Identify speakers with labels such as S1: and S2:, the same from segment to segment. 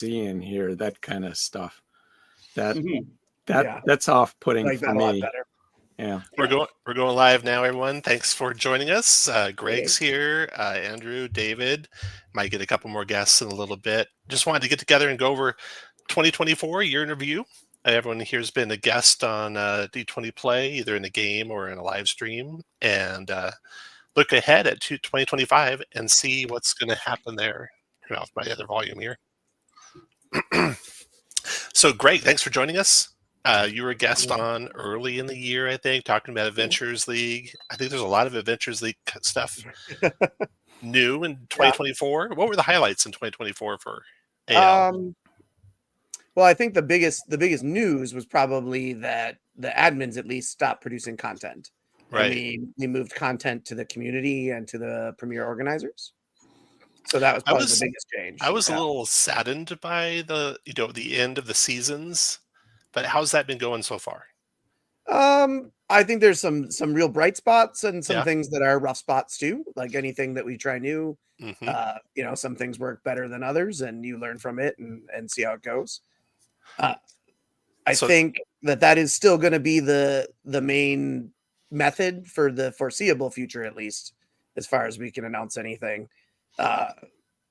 S1: seeing here, that kind of stuff. That's
S2: I
S1: off-putting
S2: like
S1: for
S2: that a
S1: me.
S2: lot better.
S1: Yeah.
S3: We're going live now, everyone. Thanks for joining us. Greg's here. Andrew, David. Might get a couple more guests in a little bit. Just wanted to get together and go over 2024 year in review. Everyone here has been a guest on D20play, either in a game or in a live stream, and look ahead at 2025 and see what's going to happen there. Turn off my other volume here. So, Greg, thanks for joining us. You were a guest on early in the year, I think, talking about Adventures League. I think there's a lot of Adventures League stuff new in 2024. What were the highlights in 2024 for AL?
S2: Well, I think the biggest news was probably that the admins at least stopped producing content.
S3: Right.
S2: We moved content to the community and to the premier organizers. So that was probably the biggest change.
S3: I was a little saddened by the end of the seasons, but how's that been going so far?
S2: I think there's some real bright spots and some
S3: Yeah.
S2: things that are rough spots too. Like anything that we try new,
S3: Mhm.
S2: some things work better than others, and you learn from it and see how it goes. I think that is still going to be the main method for the foreseeable future, at least as far as we can announce anything.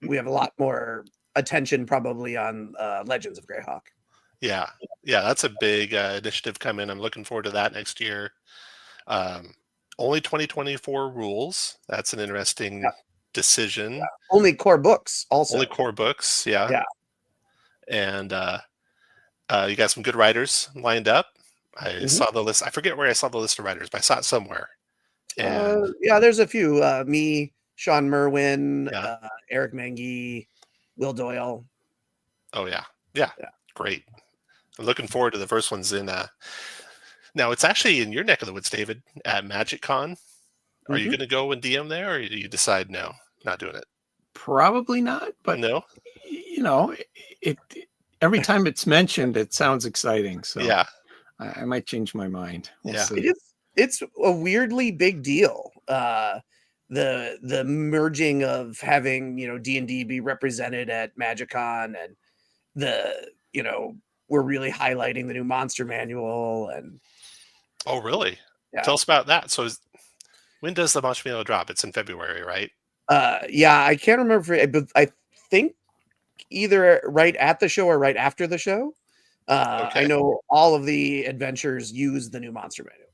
S2: We have a lot more attention probably on Legends of Greyhawk.
S3: Yeah, that's a big initiative coming. I'm looking forward to that next year. Only 2024 rules. That's an interesting decision.
S2: Yeah. Only core books also.
S3: Only core books, yeah.
S2: Yeah.
S3: And you got some good writers lined up. I saw the list. I forget where I saw the list of writers, but I saw it somewhere. And
S2: there's a few. Me, Sean Merwin, Eric Mengi, Will Doyle.
S3: Oh, yeah. Great. I'm looking forward to the first ones in. Now, it's actually in your neck of the woods, David, at Magic Con. Are you going to go and DM there, or do you decide no, not doing it?
S1: Probably not, but
S3: no.
S1: Every time it's mentioned, it sounds exciting. So
S3: yeah,
S1: I might change my mind. We'll see.
S2: It's a weirdly big deal. The merging of having D&D be represented at MagicCon, and we're really highlighting the new monster manual. And
S3: oh, really? Yeah. Tell us about that. So when does the monster manual drop? It's in February, right?
S2: I can't remember, but I think either right at the show or right after the show. I know all of the adventures use the new monster manual.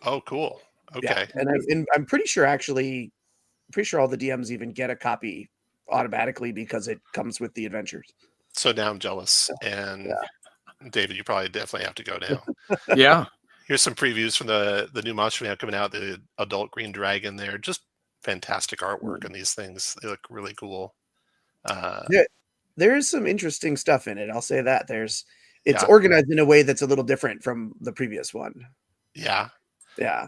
S3: Oh, cool. Okay.
S2: Yeah. And I'm pretty sure all the DMs even get a copy automatically because it comes with the adventures.
S3: So now I'm jealous. And David, you probably definitely have to go now.
S1: Yeah. Here's
S3: some previews from the new monster manual coming out. The adult green dragon there. Just fantastic artwork on these things. They look really cool.
S2: There is some interesting stuff in it. I'll say that it's organized in a way that's a little different from the previous one.
S3: Yeah.
S2: Yeah.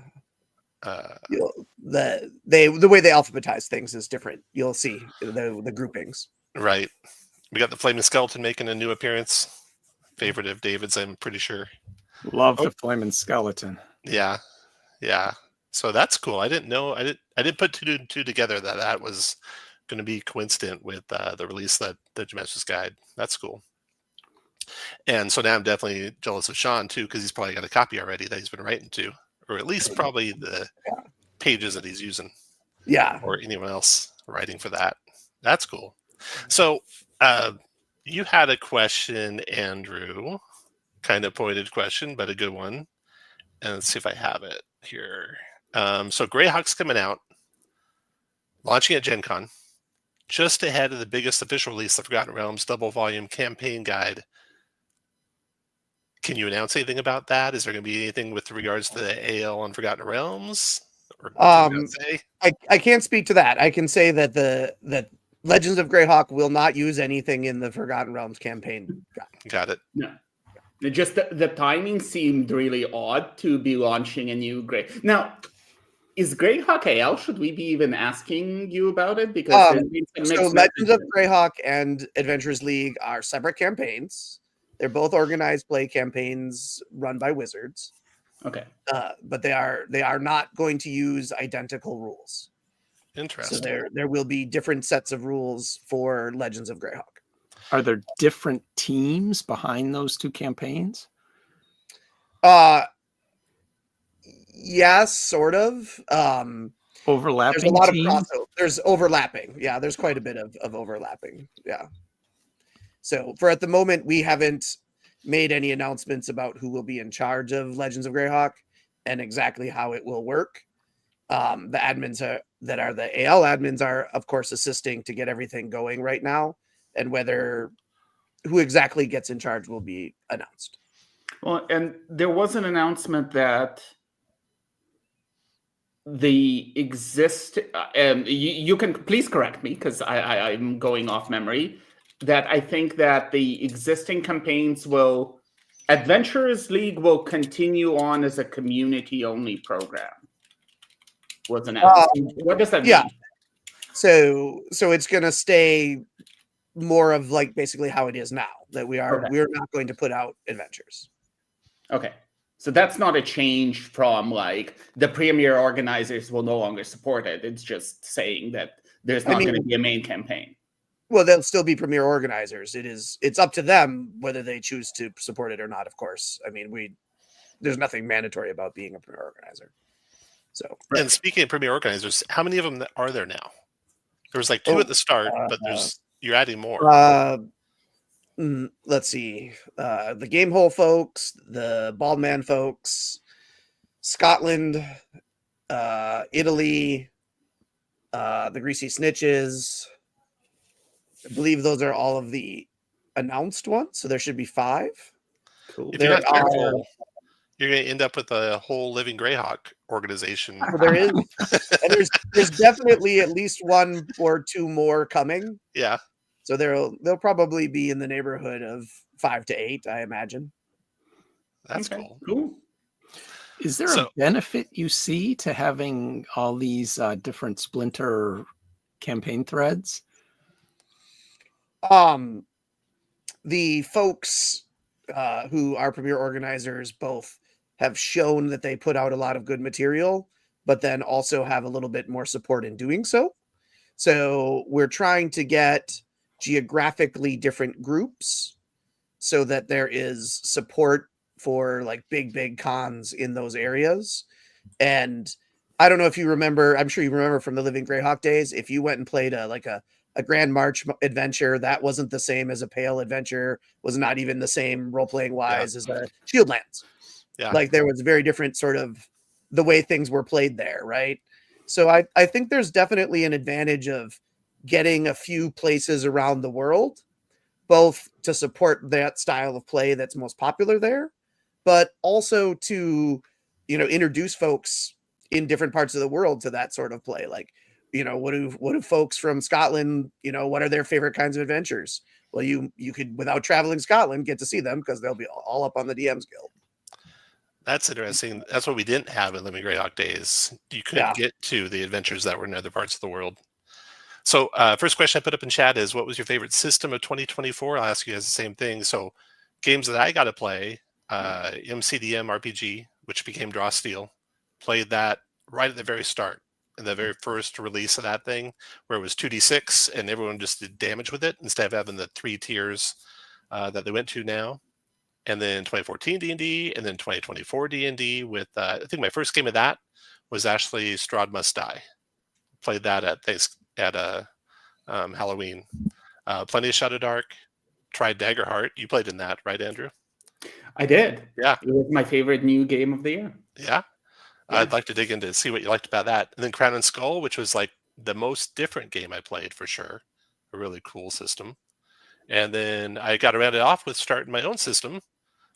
S2: The way they alphabetize things is different. You'll see the groupings.
S3: Right. We got the Flaming Skeleton making a new appearance. Favorite of David's, I'm pretty sure.
S1: Love the Flaming Skeleton.
S3: Yeah. So that's cool. I didn't know. I didn't put two together that was going to be coincident with the release that the Dimensions Guide. That's cool. And so now I'm definitely jealous of Sean too, because he's probably got a copy already that he's been writing to, or at least probably the pages that he's using.
S2: Yeah.
S3: Or anyone else writing for that. That's cool. So you had a question, Andrew, kind of pointed question, but a good one. And let's see if I have it here. So Greyhawk's coming out, launching at Gen Con, just ahead of the biggest official release, the Forgotten Realms double volume campaign guide. Can you announce anything about that? Is there going to be anything with regards to the AL on Forgotten Realms?
S2: I can't speak to that. I can say that the Legends of Greyhawk will not use anything in the Forgotten Realms campaign.
S3: Got it.
S4: No. Just the timing seemed really odd to be launching a new Grey. Now, is Greyhawk AL? Should we be even asking you about it? Because
S2: Legends of Greyhawk and Adventures League are separate campaigns. They're both organized play campaigns run by wizards.
S4: Okay.
S2: But they are not going to use identical rules.
S3: Interesting.
S2: So there will be different sets of rules for Legends of Greyhawk.
S1: Are there different teams behind those two campaigns?
S2: Yes, sort of.
S1: Overlapping
S2: There's a lot
S1: teams?
S2: of crossover. There's overlapping. Yeah, there's quite a bit of overlapping. Yeah. So for at the moment, we haven't made any announcements about who will be in charge of Legends of Greyhawk and exactly how it will work. The admins that are the AL admins are, of course, assisting to get everything going right now, and who exactly gets in charge will be announced.
S4: Well, and there was an announcement that the you can please correct me because I'm going off memory, that I think that the existing campaigns Adventurers League will continue on as a community-only program. Was announced. What does that mean?
S2: Yeah. So it's going to stay more of like basically how it is now, that we're not going to put out adventures.
S4: Okay. So that's not a change from like the premier organizers will no longer support it. It's just saying that there's not going to be a main campaign.
S2: Well, they'll still be premier organizers. It's up to them whether they choose to support it or not, of course. I mean, there's nothing mandatory about being a premier organizer. So,
S3: and speaking of premier organizers, how many of them are there now? There was like 2 at the start, but you're adding more.
S2: Let's see. The Gamehole folks, the Baldman folks, Scotland, Italy, the Greasy Snitches. I believe those are all of the announced ones, so there should be 5.
S4: Cool.
S3: If you're not careful, you're going to end up with a whole Living Greyhawk organization.
S2: There is, and there's definitely at least 1 or 2 more coming.
S3: Yeah.
S2: So they'll probably be in the neighborhood of 5 to 8, I imagine.
S3: That's cool.
S4: Cool.
S1: Is there a benefit you see to having all these different splinter campaign threads?
S2: The folks who are premier organizers both have shown that they put out a lot of good material, but then also have a little bit more support in doing so. So we're trying to get geographically different groups so that there is support for like big cons in those areas. And I don't know if you remember, I'm sure you remember from the Living Greyhawk days, if you went and played a Grand March adventure, that wasn't the same as a Pale adventure, was not even the same role-playing wise as a Shieldlands.
S3: Yeah.
S2: Like there was very different sort of the way things were played there, right? So I think there's definitely an advantage of getting a few places around the world, both to support that style of play that's most popular there, but also to, introduce folks in different parts of the world to that sort of play. Like, what do folks from Scotland, what are their favorite kinds of adventures? Well, you could, without traveling Scotland, get to see them because they'll be all up on the DM's Guild.
S3: That's interesting. That's what we didn't have in Living Greyhawk days. You couldn't get to the adventures that were in other parts of the world. So first question I put up in chat is, what was your favorite system of 2024? I'll ask you guys the same thing. So games that I got to play, MCDM RPG, which became Draw Steel, played that right at the very start, in the very first release of that thing, where it was 2d6 and everyone just did damage with it instead of having the 3 tiers that they went to now. And then 2014 D&D, and then 2024 D&D with, I think my first game of that was actually Strahd Must Die. Played that at Halloween. Plenty of ShadowDark. Tried Daggerheart. You played in that, right, Andrew?
S4: I did.
S3: Yeah.
S4: It was my favorite new game of the year.
S3: Yeah. I'd like to dig into see what you liked about that. And then Crown and Skull, which was like the most different game I played for sure. A really cool system. And then I got to round it off with starting my own system,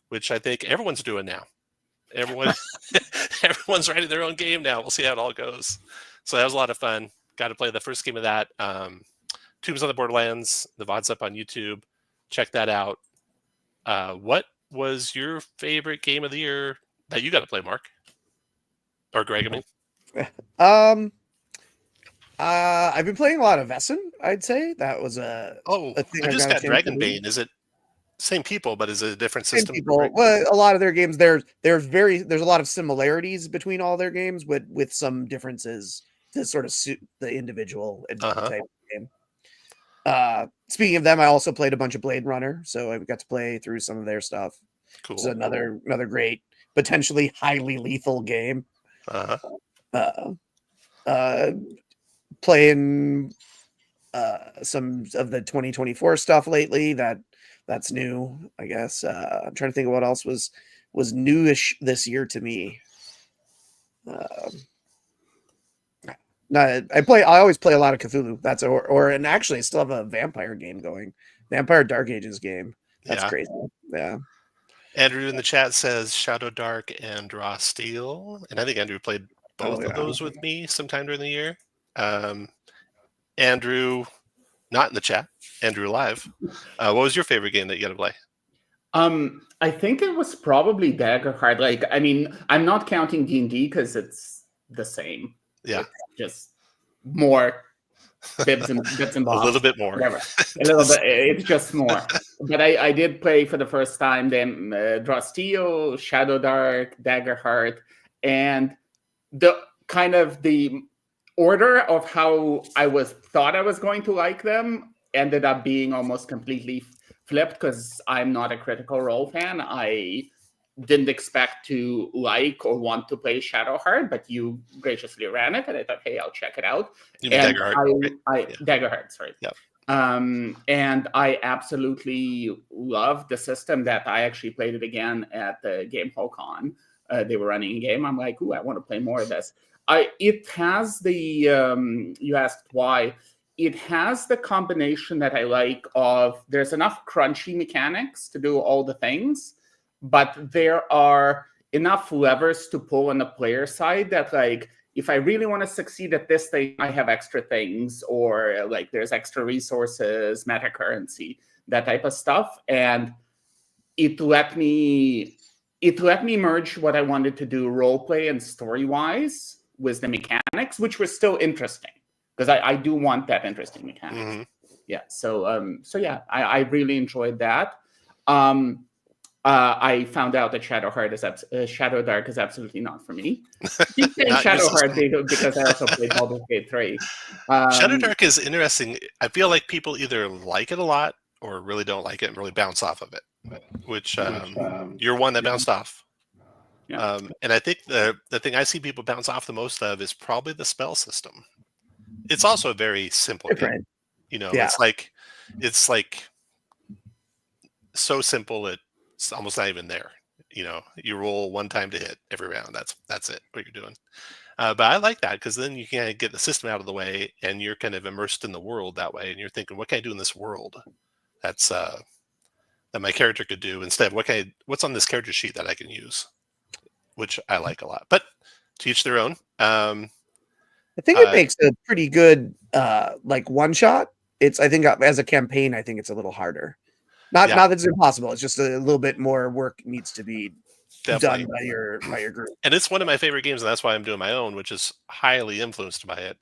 S3: which I think everyone's doing now. Everyone's writing their own game now. We'll see how it all goes. So that was a lot of fun. Got to play the first game of that. Tombs on the Borderlands. The VOD's up on YouTube. Check that out. What was your favorite game of the year that you got to play, Mark? Or Greg, I mean.
S2: I've been playing a lot of Essen, I'd say. That was a thing.
S3: I just got Dragonbane. Is it same people, but is it a different system?
S2: Same people. Well, a lot of their games, there's a lot of similarities between all their games, but with some differences to sort of suit the individual type of game. Speaking of them, I also played a bunch of Blade Runner, so I got to play through some of their stuff.
S3: Cool.
S2: It's another great, potentially highly lethal game. Playing some of the 2024 stuff lately. That's new, I guess. I'm trying to think of what else was newish this year to me. I always play a lot of Cthulhu. That's and actually I still have a vampire game going. Vampire Dark Ages game. That's crazy. Yeah.
S3: Andrew in the chat says ShadowDark and Raw Steel. And I think Andrew played both of those with me sometime during the year. Andrew, not in the chat, Andrew live. What was your favorite game that you got to play?
S4: I think it was probably Daggerheart. Like, I mean, I'm not counting D&D because it's the same.
S3: Yeah.
S4: It's just more bits and bobs.
S3: A little bit more.
S4: Whatever. A little bit. It's just more. But I did play for the first time then Draw Steel, ShadowDark, Daggerheart, and the kind of the order of how thought I was going to like them ended up being almost completely flipped because I'm not a Critical Role fan. I didn't expect to like or want to play Shadowheart, but you graciously ran it, and I thought, hey, I'll check it out.
S3: You mean Daggerheart?
S4: Daggerheart, sorry.
S3: Yep.
S4: And I absolutely love the system that I actually played it again at the Game Con. They were running a game. I'm like, ooh, I want to play more of this. It has the, you asked why, it has the combination that I like of there's enough crunchy mechanics to do all the things, but there are enough levers to pull on the player side that, like, if I really want to succeed at this thing, I have extra things, or like there's extra resources, meta currency, that type of stuff. And it let me merge what I wanted to do role play and story wise with the mechanics, which was still interesting because I do want that interesting mechanics. Mm-hmm. Yeah. So I really enjoyed that. I found out that ShadowDark is absolutely not for me. Keep saying ShadowHeart because I also played Baldur's Gate 3.
S3: ShadowDark is interesting. I feel like people either like it a lot or really don't like it and really bounce off of it, which you're one that bounced off. Yeah. And I think the thing I see people bounce off the most of is probably the spell system. It's also a very simple game. It's like so simple it's almost not even there. You roll one time to hit every round. That's it, what you're doing. But I like that because then you can get the system out of the way and you're kind of immersed in the world that way. And you're thinking, what can I do in this world that's that my character could do instead? What's on this character sheet that I can use? Which I like a lot. But to each their own.
S2: I think it makes a pretty good like one shot. I think as a campaign, I think it's a little harder. Not that it's impossible. It's just a little bit more work needs to be done by your group.
S3: And it's one of my favorite games, and that's why I'm doing my own, which is highly influenced by it,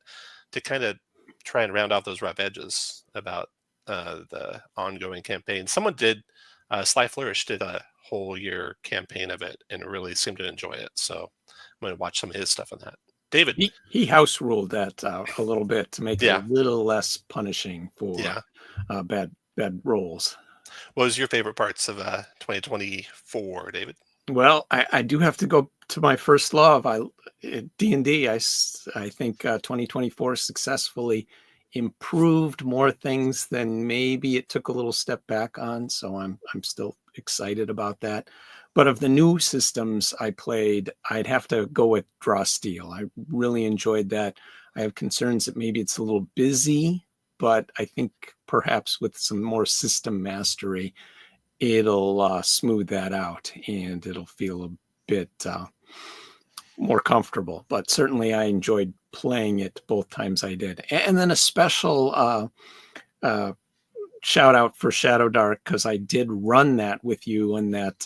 S3: to kind of try and round out those rough edges about the ongoing campaign. Someone did, Sly Flourish did a whole year campaign of it and really seemed to enjoy it. So I'm going to watch some of his stuff on that. David,
S1: he house ruled that a little bit to make it a little less punishing for bad rolls.
S3: What was your favorite parts of 2024, David?
S1: Well, I do have to go to my first love. D&D. I think 2024 successfully improved more things than maybe it took a little step back on. So I'm still excited about that. But of the new systems I played, I'd have to go with Draw Steel. I really enjoyed that. I have concerns that maybe it's a little busy, but I think perhaps with some more system mastery, it'll smooth that out and it'll feel a bit more comfortable. But certainly I enjoyed playing it both times I did. And then a special shout out for ShadowDark, because I did run that with you in that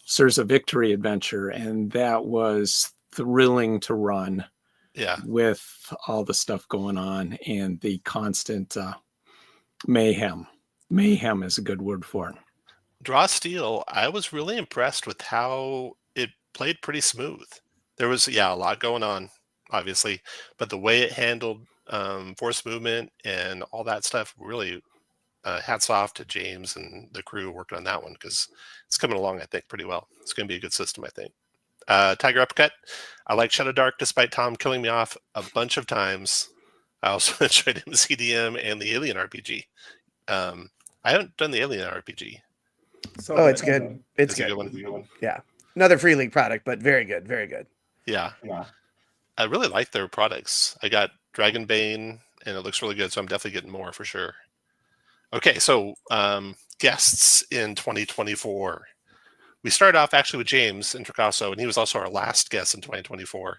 S1: Sersa Victory adventure, and that was thrilling to run.
S3: Yeah,
S1: with all the stuff going on and the constant mayhem. Mayhem is a good word for it.
S3: Draw Steel, I was really impressed with how it played pretty smooth. There was, a lot going on, obviously, but the way it handled force movement and all that stuff. Really, hats off to James and the crew working on that one, because it's coming along, I think, pretty well. It's going to be a good system, I think. Tiger Uppercut. I like ShadowDark, despite Tom killing me off a bunch of times. I also enjoyed him CDM and the Alien RPG. I haven't done the Alien RPG.
S2: So it's good. It's good.
S3: A good one.
S2: Yeah. Another Free League product, but very good. Very good.
S3: Yeah. I really like their products. I got Dragonbane, and it looks really good, so I'm definitely getting more for sure. Okay, so guests in 2024. We started off actually with James Introcaso, and he was also our last guest in 2024.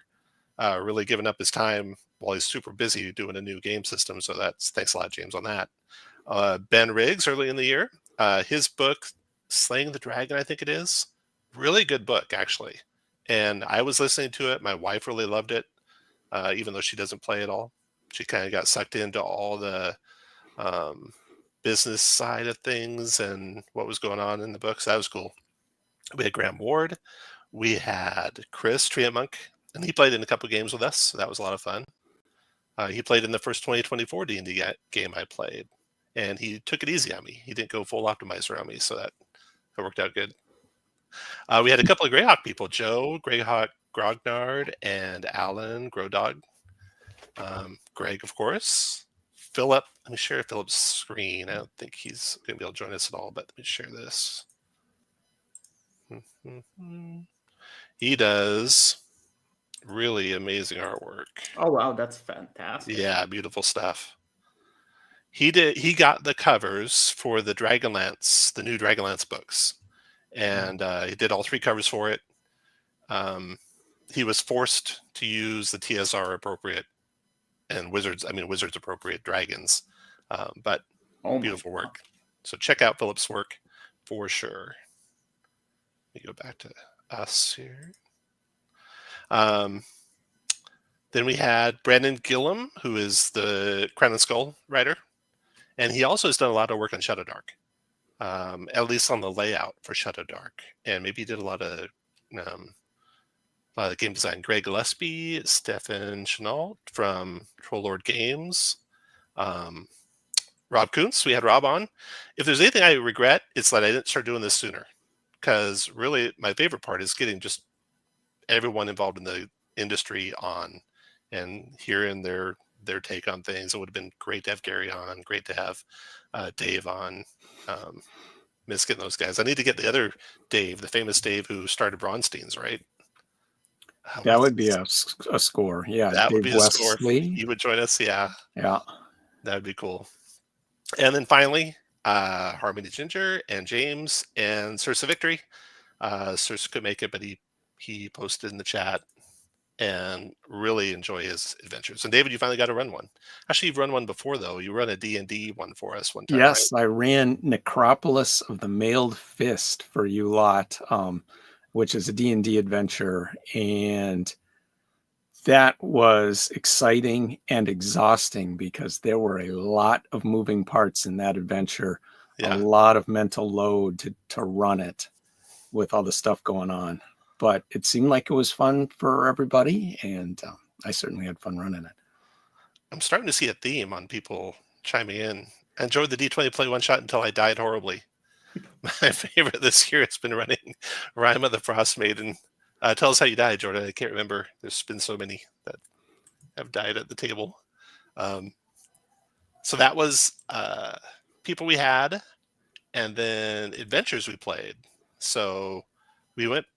S3: Really giving up his time while he's super busy doing a new game system. So thanks a lot, James, on that. Ben Riggs early in the year. His book, Slaying the Dragon, I think it is. Really good book, actually. And I was listening to it. My wife really loved it, even though she doesn't play at all. She kind of got sucked into all the business side of things and what was going on in the book. So that was cool. We had Graham Ward. We had Chris Triamunk, and he played in a couple games with us. So that was a lot of fun. He played in the first 2024 D&D game I played, and he took it easy on me. He didn't go full optimizer on me, so that worked out good. We had a couple of Greyhawk people, Joe, Greyhawk Grognard, and Alan Grodog. Greg, of course. Philip, let me share Philip's screen. I don't think he's going to be able to join us at all, but let me share this. He does really amazing artwork.
S4: Oh, wow, that's fantastic.
S3: Yeah, beautiful stuff. He got the covers for the Dragonlance, the new Dragonlance books. And he did all 3 covers for it. He was forced to use the TSR appropriate and Wizards appropriate dragons. But beautiful work. So check out Philip's work for sure. Let me go back to us here. Then we had Brandon Gillum, who is the Crown and Skull writer. And he also has done a lot of work on ShadowDark. At least on the layout for ShadowDark, and maybe he did a lot of game design. Greg Gillespie, Steph Chenault from Trollord Games, Rob Kuntz. We had Rob on. If there's anything I regret, it's that I didn't start doing this sooner, because really my favorite part is getting just everyone involved in the industry on and hearing their take on things. It would have been great to have Gary on, great to have Dave on. Miss getting those guys. I need to get the other Dave, the famous Dave who started Bronstein's, right?
S1: That would be a score. Yeah,
S3: that
S1: Dave
S3: would be a score.
S1: Wesley.
S3: He would join us. Yeah,
S1: that
S3: would be cool. And then finally, Harmony Ginger and James and Sersa Victory. Sersa could make it, but he posted in the chat and really enjoy his adventures. And David, you finally got to run one. Actually, you've run one before, though. You run a D&D one for us one time.
S1: Yes,
S3: right?
S1: I ran Necropolis of the Mailed Fist for you lot, which is a D&D adventure. And that was exciting and exhausting because there were a lot of moving parts in that adventure, a lot of mental load to run it with all the stuff going on. But it seemed like it was fun for everybody, and I certainly had fun running it.
S3: I'm starting to see a theme on people chiming in. I enjoyed the d20play one shot until I died horribly. My favorite this year has been running Rhyme of the Frost Maiden. Tell us how you died, Jordan. I can't remember. There's been so many that have died at the table. So that was people we had, and then adventures we played. So we went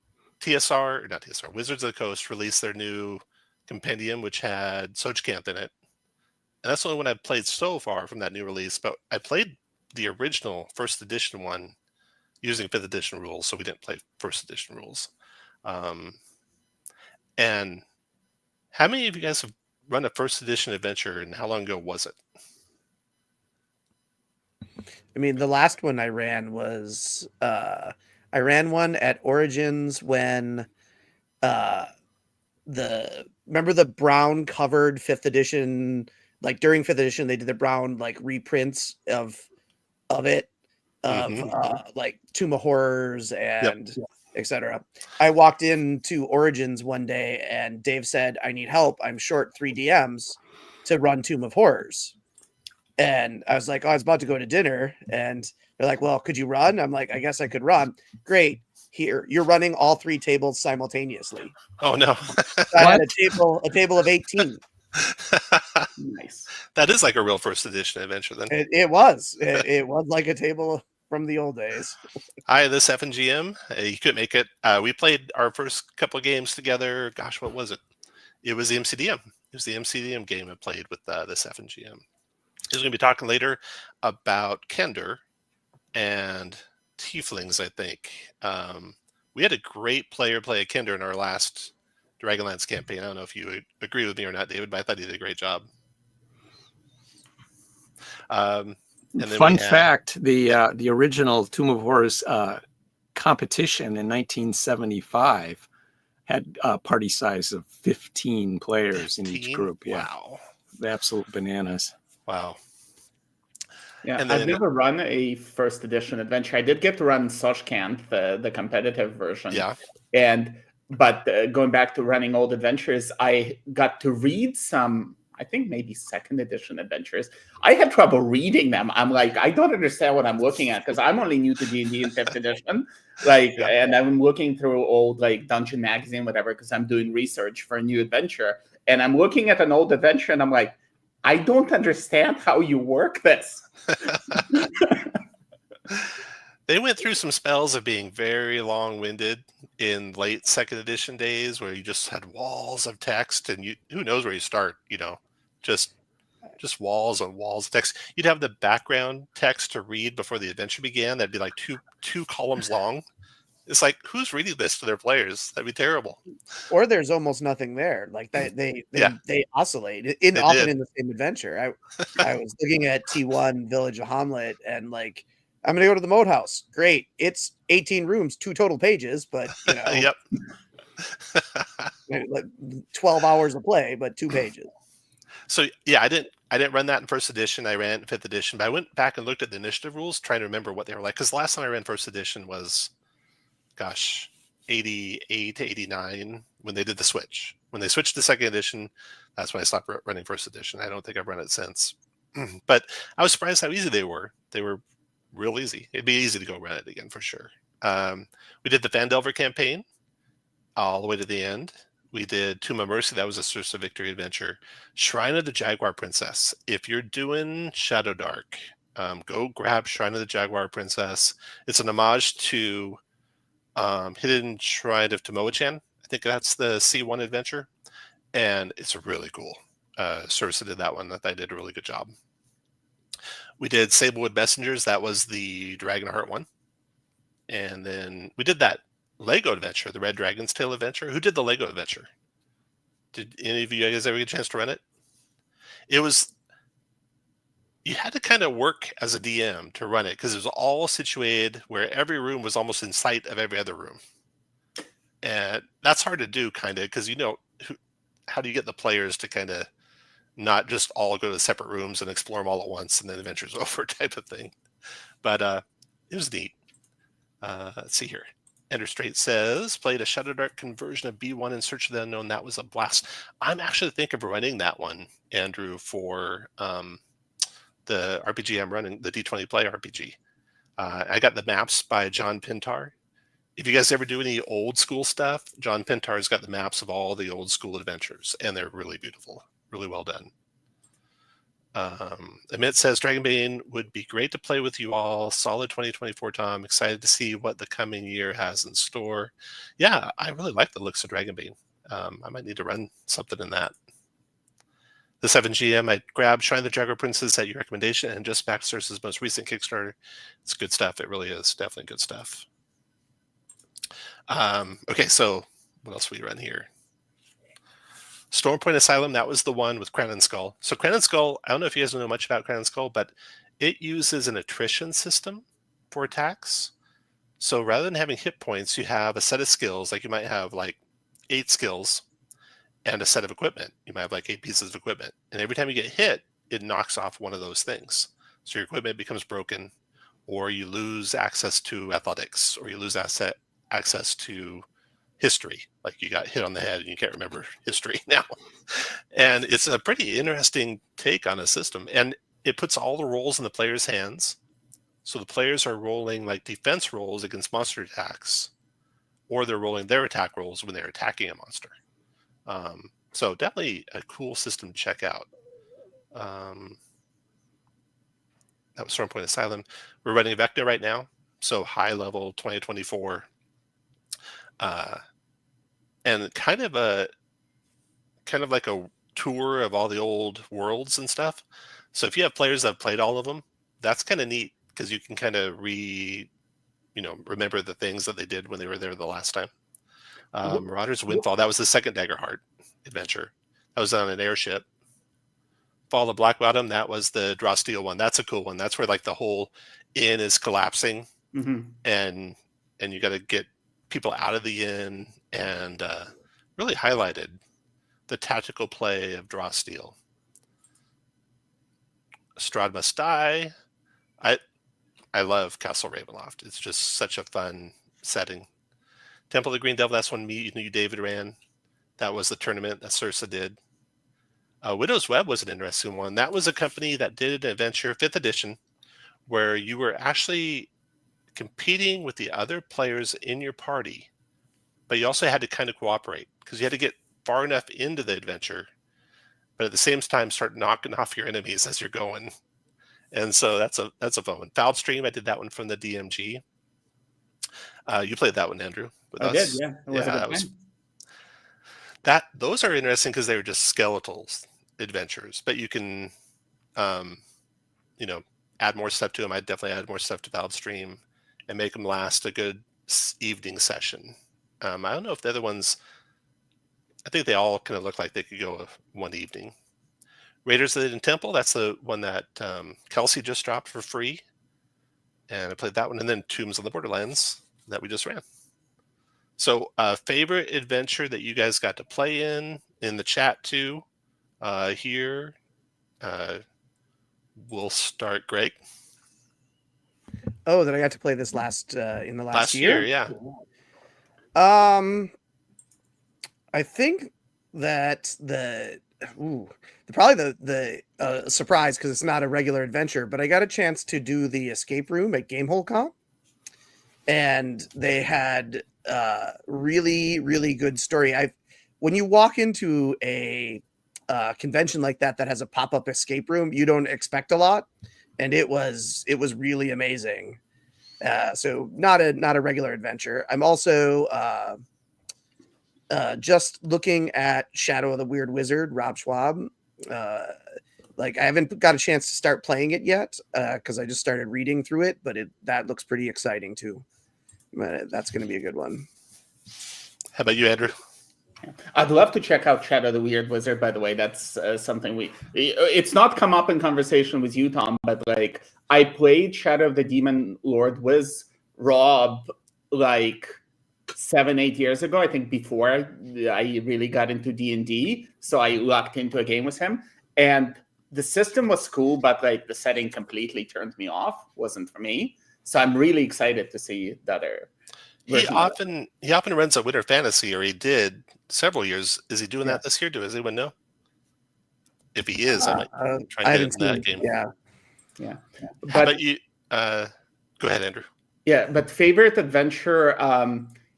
S3: Wizards of the Coast released their new compendium, which had Sojcanth in it. And that's the only one I've played so far from that new release. But I played the original first edition one using 5th edition rules, so we didn't play first edition rules. And how many of you guys have run a first edition adventure, and how long ago was it?
S2: I mean, the last one I ran was I ran one at Origins when remember the brown covered 5th edition, like during 5th edition they did the brown like reprints of it, like Tomb of Horrors and etc. I walked into Origins one day and Dave said, I need help. I'm short 3 DMs. to run Tomb of Horrors. And I was like, oh, I was about to go to dinner. And they're like, well, could you run? I'm like, I guess I could run. Great. Here, you're running all 3 tables simultaneously.
S3: Oh, no.
S2: I had a table of 18.
S4: Nice.
S3: That is like a real first edition adventure then.
S2: It was. It was like a table from the old days.
S3: Hi, this FNGM. You couldn't make it. We played our first couple of games together. Gosh, what was it? It was the MCDM. It was the MCDM game I played with this FNGM. He's going to be talking later about Kender and Tieflings, I think. We had a great player play a Kender in our last Dragonlance campaign. I don't know if you agree with me or not, David, but I thought he did a great job. And then
S1: Fun fact, the original Tomb of Horrors competition in 1975 had a party size of 15 players in each group. Yeah.
S3: Wow.
S1: Absolute bananas.
S3: Wow.
S4: Yeah,
S3: And then,
S4: I've never run a first edition adventure. I did get to run Soshkant, the competitive version.
S3: Yeah.
S4: But going back to running old adventures, I got to read some, I think maybe second edition adventures. I had trouble reading them. I'm like, I don't understand what I'm looking at because I'm only new to D&D in 5th edition. And I'm looking through old Dungeon Magazine, whatever, because I'm doing research for a new adventure. And I'm looking at an old adventure and I'm like, I don't understand how you work this.
S3: They went through some spells of being very long-winded in late second edition days where you just had walls of text and who knows where you start, just walls on walls of text. You'd have the background text to read before the adventure began. That'd be like two columns long. It's like, who's reading this to their players? That'd be terrible.
S2: Or there's almost nothing there. Like they oscillate often in the same adventure. I was looking at T1 Village of Hamlet and like, I'm gonna go to the Moat House. Great. It's 18 rooms, 2 total pages, but
S3: Yep.
S2: like 12 hours of play, but 2 pages.
S3: So yeah, I didn't run that in first edition. I ran 5th edition, but I went back and looked at the initiative rules, trying to remember what they were like. Because last time I ran first edition was, 88 to 89 when they did the switch. When they switched to second edition, that's when I stopped running first edition. I don't think I've run it since. But I was surprised how easy they were. They were real easy. It'd be easy to go run it again for sure. We did the Vandelver campaign all the way to the end. We did Tomb of Mercy. That was a Sersa Victory adventure. Shrine of the Jaguar Princess. If you're doing ShadowDark, go grab Shrine of the Jaguar Princess. It's an homage to Hidden Shrine of Tomoe-chan. I think that's the C1 adventure. And it's really cool. Sersa did that one. That did a really good job. We did Sablewood Messengers. That was the Dragonheart one. And then we did that Lego adventure, the Red Dragon's Tail adventure. Who did the Lego adventure? Did any of you guys ever get a chance to run it? You had to kind of work as a DM to run it because it was all situated where every room was almost in sight of every other room. And that's hard to do kind of because, how do you get the players to kind of not just all go to separate rooms and explore them all at once and then the adventure's over type of thing. But it was neat. Let's see here. Ender Straight says, played a ShadowDark conversion of B1 in Search of the Unknown. That was a blast. I'm actually thinking of running that one, Andrew, for the RPG I'm running, the d20play RPG. I got the maps by John Pintar. If you guys ever do any old school stuff, John Pintar's got the maps of all the old school adventures, and they're really beautiful, really well done. Amit says, Dragonbane would be great to play with you all. Solid 2024, Tom. Excited to see what the coming year has in store. Yeah, I really like the looks of Dragonbane. I might need to run something in that. The 7GM, I grabbed Shrine of the Jaguar Princess at your recommendation and just backed Sersa's most recent Kickstarter. It's good stuff. It really is. Definitely good stuff. Okay, so what else we run here? Stormpoint Asylum, that was the one with Crown and Skull. So Crown and Skull, I don't know if you guys know much about Crown and Skull, but it uses an attrition system for attacks. So rather than having hit points, you have a set of skills. Like you might have like 8 skills and a set of equipment. You might have like 8 pieces of equipment. And every time you get hit, it knocks off one of those things. So your equipment becomes broken, or you lose access to athletics, or you lose access to history, like you got hit on the head and you can't remember history now. And it's a pretty interesting take on a system, and it puts all the rolls in the player's hands. So the players are rolling like defense rolls against monster attacks, or they're rolling their attack rolls when they're attacking a monster. So definitely a cool system to check out. That was Storm Point Asylum. We're running Vecna right now, so high level 2024, and kind of like a tour of all the old worlds and stuff. So if you have players that have played all of them, that's kind of neat because you can kind of remember the things that they did when they were there the last time. Marauders Windfall, that was the second Daggerheart adventure. That was on an airship. Fall of Black Bottom, that was the Draw Steel one. That's a cool one. That's where like the whole inn is collapsing, and you got to get people out of the inn, and really highlighted the tactical play of Draw Steel. Strahd Must Die. I love Castle Ravenloft. It's just such a fun setting. Temple of the Green Devil, that's one you David ran. That was the tournament that Sersa did. Widow's Web was an interesting one. That was a company that did an adventure, 5th edition, where you were actually competing with the other players in your party, but you also had to kind of cooperate because you had to get far enough into the adventure, but at the same time start knocking off your enemies as you're going. And so that's a fun one. Fouled Stream, I did that one from the DMG. You played that one, Andrew, with us.
S4: I did, yeah. It was a good time.
S3: Those are interesting because they were just skeletal adventures, but you can add more stuff to them. I'd definitely add more stuff to Fouled Stream and make them last a good evening session. I don't know if the other ones, I think they all kind of look like they could go one evening. Raiders of the Hidden Temple, that's the one that Kelsey just dropped for free. And I played that one. And then Tombs on the Borderlands that we just ran. So favorite adventure that you guys got to play in the chat too, here. We'll start, Greg.
S2: Oh, that I got to play this in the last year?
S3: Yeah.
S2: I think that probably the surprise, because it's not a regular adventure, but I got a chance to do the escape room at Gamehole Con, and they had really, really good story. When you walk into a convention like that has a pop-up escape room, you don't expect a lot, and it was really amazing. So not a regular adventure. I'm also just looking at Shadow of the Weird Wizard, Rob Schwab. I haven't got a chance to start playing it yet because I just started reading through it, but that looks pretty exciting too. That's going to be a good one.
S3: How about you, Andrew?
S4: I'd love to check out Shadow the Weird Wizard, by the way. That's something it's not come up in conversation with you, Tom, but I played Shadow of the Demon Lord with Rob 7-8 years ago, I think, before I really got into D&D. So I locked into a game with him, and the system was cool, but the setting completely turned me off. Wasn't for me. So I'm really excited to see the other.
S3: He often runs a Winter Fantasy, or he did several years. Is he doing that this year? Does anyone know? If he is, I might try to get in that game.
S2: Yeah.
S3: How about you? Go ahead, Andrew.
S4: Yeah, but favorite adventure,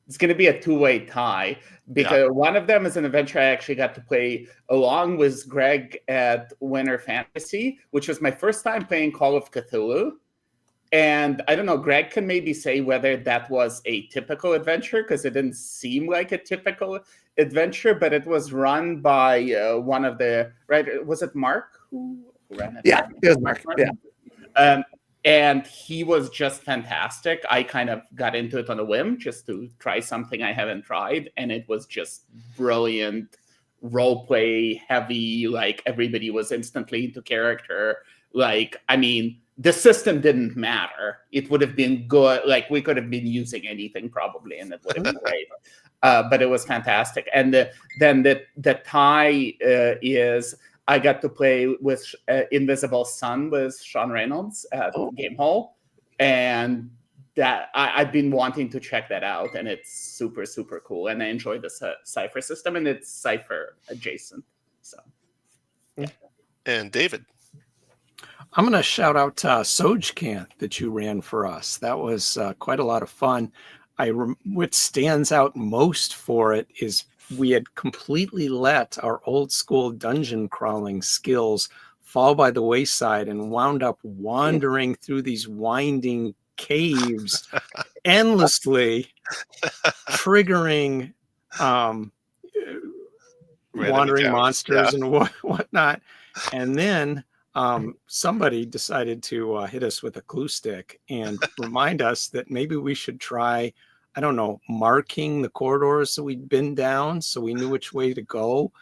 S4: it's going to be a two-way tie, because one of them is an adventure I actually got to play along with Greg at Winter Fantasy, which was my first time playing Call of Cthulhu. And I don't know, Greg can maybe say whether that was a typical adventure, because it didn't seem like a typical adventure, but it was run by one of the writers. Was it Mark who ran it?
S2: Yeah, it was Mark. Yeah.
S4: And he was just fantastic. I kind of got into it on a whim just to try something I haven't tried. And it was just brilliant, role play heavy. Everybody was instantly into character. The system didn't matter. It would have been good. We could have been using anything probably, and it would have been great. But it was fantastic. And then the tie is I got to play with Invisible Sun with Sean Reynolds at Gamehole, and that I've been wanting to check that out, and it's super, super cool. And I enjoy the Cypher system, and it's Cypher adjacent. So, yeah.
S3: And David.
S1: I'm going to shout out Sojcant that you ran for us. That was quite a lot of fun. What stands out most for it is we had completely let our old school dungeon crawling skills fall by the wayside and wound up wandering through these winding caves endlessly, triggering wandering monsters and whatnot. And then somebody decided to hit us with a clue stick and remind us that maybe we should try, I don't know, marking the corridors that we'd been down so we knew which way to go.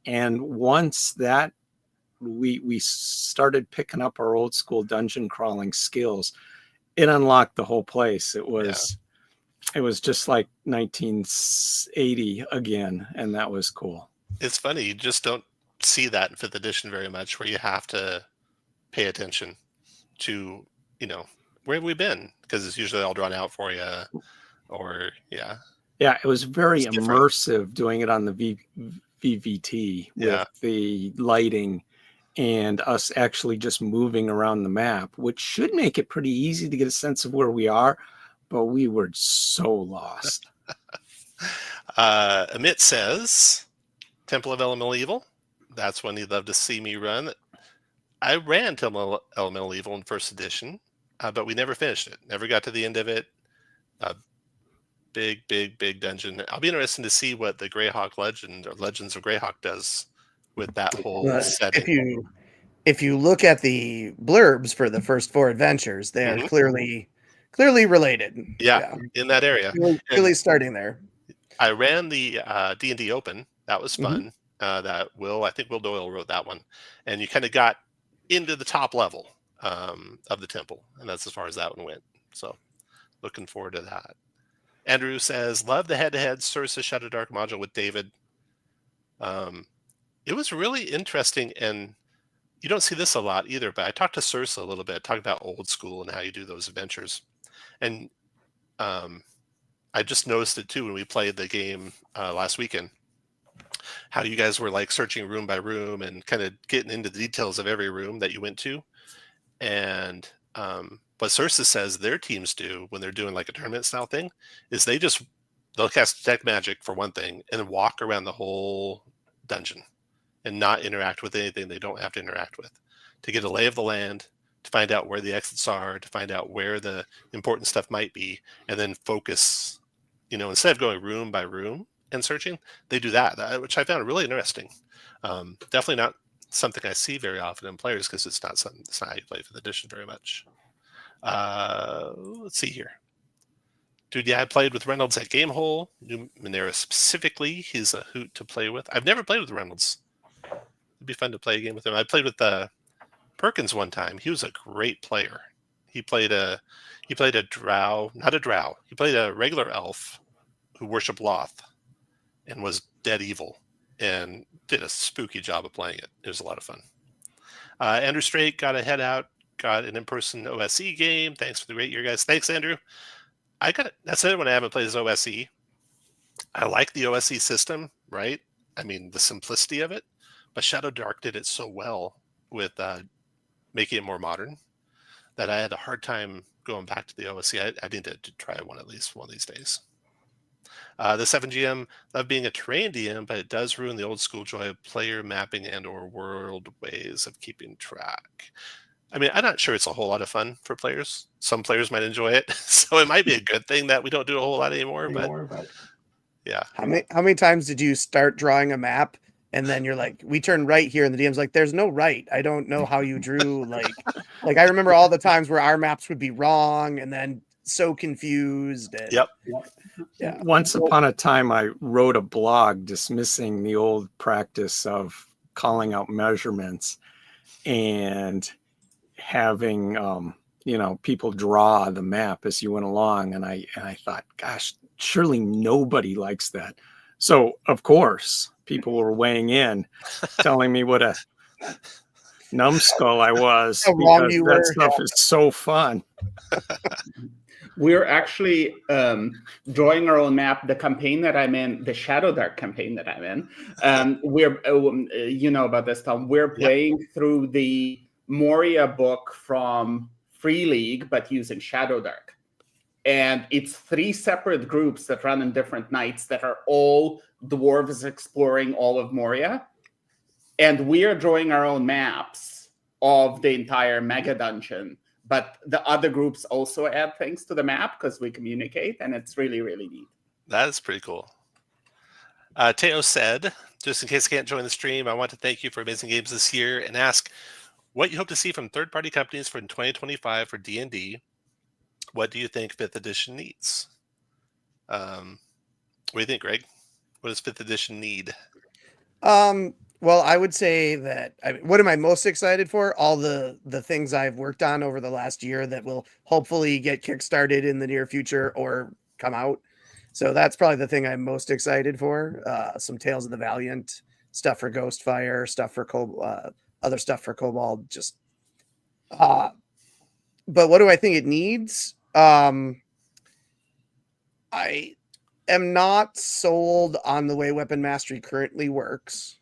S1: And once that we started picking up our old school dungeon crawling skills, it unlocked the whole place. It was just like 1980 again, and that was cool.
S3: It's funny, you just don't see that in 5th edition very much, where you have to pay attention to, where have we been? Because it's usually all drawn out for you, or
S1: it was very immersive doing it on the VVT with the lighting and us actually just moving around the map, which should make it pretty easy to get a sense of where we are, but we were so lost.
S3: Amit says, Temple of Elemental Evil. That's one he'd love to see me run. I ran Temple of Elemental Evil in 1st edition, but we never finished it. Never got to the end of it. Big dungeon. I'll be interested to see what the Greyhawk Legend or Legends of Greyhawk does with that whole setting.
S2: If you look at the blurbs for the first 4 adventures, they are clearly related.
S3: Yeah, in that area.
S2: Really starting there.
S3: I ran the D&D Open. That was fun. I think Will Doyle wrote that one. And you kind of got into the top level of the temple. And that's as far as that one went. So looking forward to that. Andrew says, love the head-to-head Sersa ShadowDark module with David. It was really interesting, and you don't see this a lot either, but I talked to Sersa a little bit, talked about old school and how you do those adventures. And I just noticed it too when we played the game last weekend, how you guys were like searching room by room and kind of getting into the details of every room that you went to. And what Sersa says their teams do when they're doing like a tournament style thing is they'll cast Detect Magic for one thing and then walk around the whole dungeon and not interact with anything they don't have to interact with, to get a lay of the land, to find out where the exits are, to find out where the important stuff might be, and then focus, instead of going room by room and searching, they do that, which I found really interesting. Definitely not something I see very often in players, because it's not how you play 5th edition very much. Let's see here. Dude, I played with Reynolds at Gamehole. New Minera specifically. He's a hoot to play with. I've never played with Reynolds. It'd be fun to play a game with him. I played with Perkins one time. He was a great player. He played a drow, not a drow. He played a regular elf who worshipped Loth and was dead evil and did a spooky job of playing it. It was a lot of fun. Andrew Strait got a head out, got an in-person OSE game. Thanks for the great year, guys. Thanks, Andrew. That's it when I haven't played as OSE. I like the OSE system, right? I mean, the simplicity of it. But ShadowDark did it so well with making it more modern that I had a hard time going back to the OSE. I need to try one at least one of these days. The 7GM, love being a terrain DM, but it does ruin the old school joy of player mapping and or world ways of keeping track. I mean, I'm not sure it's a whole lot of fun for players. Some players might enjoy it, so it might be a good thing that we don't do a whole lot anymore. But yeah.
S2: How many times did you start drawing a map and then you're like, we turn right here, and the DM's like, there's no right. I don't know how you drew. Like I remember all the times where our maps would be wrong, and then so confused. And,
S3: Yep.
S2: Yeah.
S1: Once upon a time, I wrote a blog dismissing the old practice of calling out measurements and having people draw the map as you went along, and I thought, gosh, surely nobody likes that. So of course people were weighing in, telling me what a numbskull I was,
S2: How wrong
S1: because
S2: you
S1: that
S2: were.
S1: stuff is so fun.
S4: We're actually drawing our own map. The campaign that I'm in, the ShadowDark campaign that I'm in, we're you know about this, Tom. We're playing through the Moria book from Free League, but using ShadowDark. And it's 3 separate groups that run in different nights that are all dwarves exploring all of Moria. And we are drawing our own maps of the entire mega dungeon. But the other groups also add things to the map because we communicate, and it's really, really neat.
S3: That is pretty cool. Teo said, just in case I can't join the stream, I want to thank you for amazing games this year and ask what you hope to see from third-party companies for 2025 for D&D. What do you think 5th edition needs? What do you think, Greg? What does 5th edition need?
S2: Well, I would say that what am I most excited for? All the things I've worked on over the last year that will hopefully get kickstarted in the near future or come out. So that's probably the thing I'm most excited for. Some Tales of the Valiant stuff for Ghostfire, stuff for other stuff for Cobalt. Just, but what do I think it needs? I am not sold on the way Weapon Mastery currently works.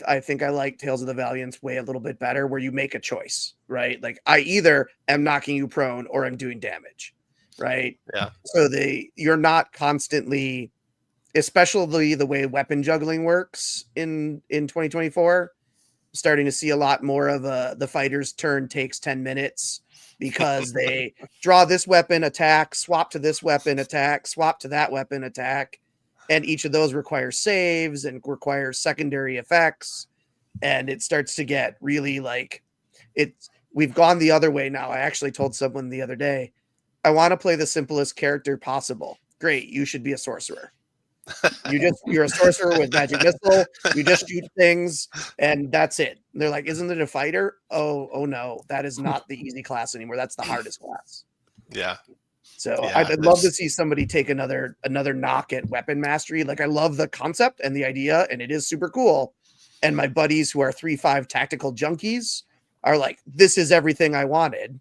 S2: I think I like Tales of the Valiant's way a little bit better, where you make a choice, right? Like I either am knocking you prone or I'm doing damage, right?
S3: Yeah.
S2: So you're not constantly, especially the way weapon juggling works in 2024, starting to see a lot more of the fighter's turn takes 10 minutes because they draw this weapon, attack, swap to this weapon, attack, swap to that weapon, attack. And each of those requires saves and requires secondary effects. And it starts to get really like we've gone the other way now. I actually told someone the other day, I want to play the simplest character possible. Great. You should be a sorcerer. You're a sorcerer with magic missile. You just shoot things and that's it. And they're like, isn't it a fighter? Oh no, that is not the easy class anymore. That's the hardest class.
S3: Yeah.
S2: So I'd love to see somebody take another knock at weapon mastery. Like I love the concept and the idea, and it is super cool. And my buddies who are 3-5 tactical junkies are like, this is everything I wanted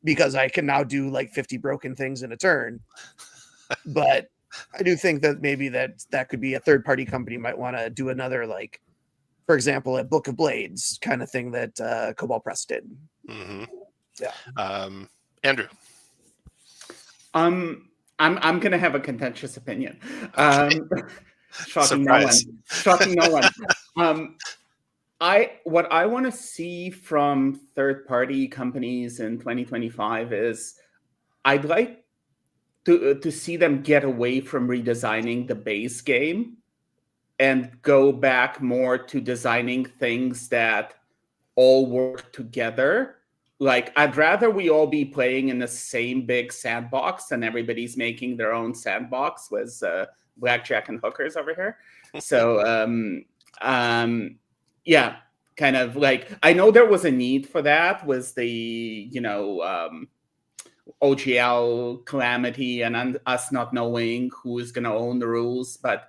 S2: because I can now do like 50 broken things in a turn. But I do think that maybe that could be a third-party company might want to do another, like, for example, a Book of Blades kind of thing that Cobalt Press did.
S3: Mm-hmm.
S2: Yeah.
S3: Andrew.
S4: I'm gonna have a contentious opinion.
S3: Okay.
S4: Shocking
S3: Surprise.
S4: no one. Shocking no one. What I want to see from third-party companies in 2025 is I'd like to see them get away from redesigning the base game and go back more to designing things that all work together. Like, I'd rather we all be playing in the same big sandbox and everybody's making their own sandbox with blackjack and hookers over here. So, yeah, kind of like, I know there was a need for that, was the, OGL calamity and us not knowing who is going to own the rules, but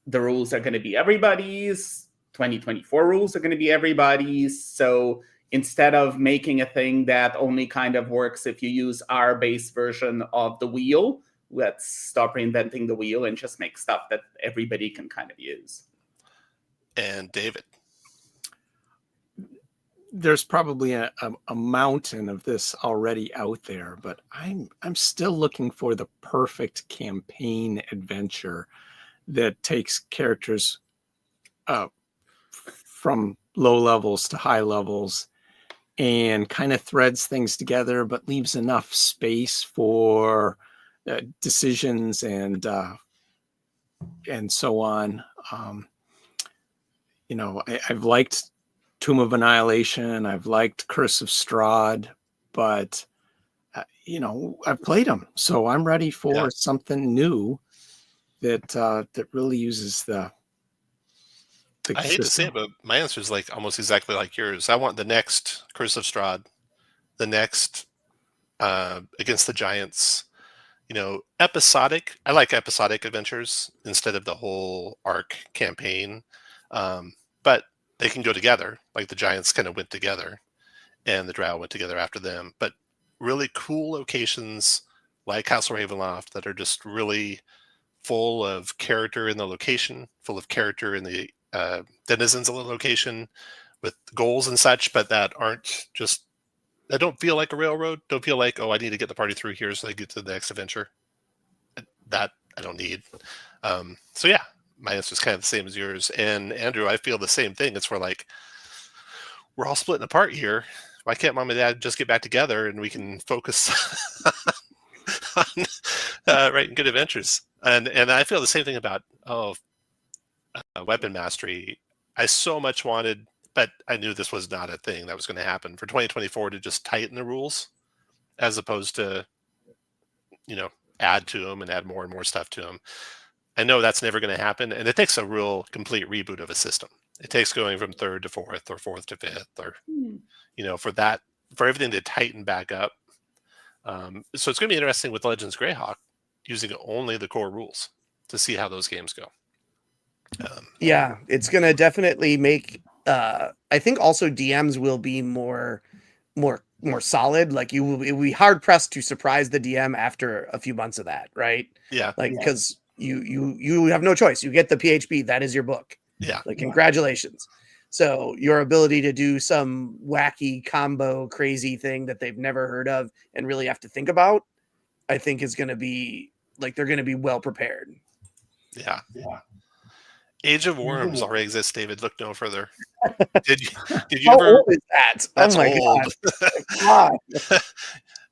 S4: the rules are going to be everybody's. 2024 rules are going to be everybody's. So instead of making a thing that only kind of works if you use our base version of the wheel, let's stop reinventing the wheel and just make stuff that everybody can kind of use.
S3: And David.
S1: There's probably a mountain of this already out there, but I'm still looking for the perfect campaign adventure that takes characters from low levels to high levels and kind of threads things together, but leaves enough space for decisions and so on. I've liked Tomb of Annihilation. I've liked Curse of Strahd, but I've played them, so I'm ready for something new that really uses the
S3: I hate to say it, but my answer is like almost exactly like yours. I want the next Curse of Strahd, the next Against the Giants. Episodic. I like episodic adventures instead of the whole arc campaign, but they can go together. Like the Giants kind of went together, and the Drow went together after them. But really cool locations, like Castle Ravenloft that are just really full of character in the location, full of character in the denizens of the location, with goals and such, but that don't feel like a railroad. Don't feel like, oh, I need to get the party through here so I get to the next adventure. That I don't need. So yeah, my answer is kind of the same as yours. And Andrew, I feel the same thing. It's where like we're all splitting apart here. Why can't mom and dad just get back together and we can focus on writing good adventures? And I feel the same thing about weapon mastery. I so much wanted, but I knew this was not a thing that was going to happen for 2024 to just tighten the rules as opposed to, add to them and add more and more stuff to them. I know that's never going to happen. And it takes a real complete reboot of a system. It takes going from 3rd to 4th or 4th to 5th or, for everything to tighten back up. So it's going to be interesting with Legends Greyhawk using only the core rules to see how those games go.
S2: Yeah, it's going to definitely make, I think also DMs will be more solid. Like it will be hard pressed to surprise the DM after a few months of that. Right.
S3: Yeah.
S2: Like, because you have no choice. You get the PHP. That is your book.
S3: Yeah.
S2: Like, congratulations. So your ability to do some wacky combo crazy thing that they've never heard of and really have to think about, I think is going to be like, they're going to be well prepared.
S3: Yeah. Age of Worms already exists, David. Look no further. Did you
S2: How
S3: ever?
S2: old is that?
S3: That's
S2: oh my
S3: old.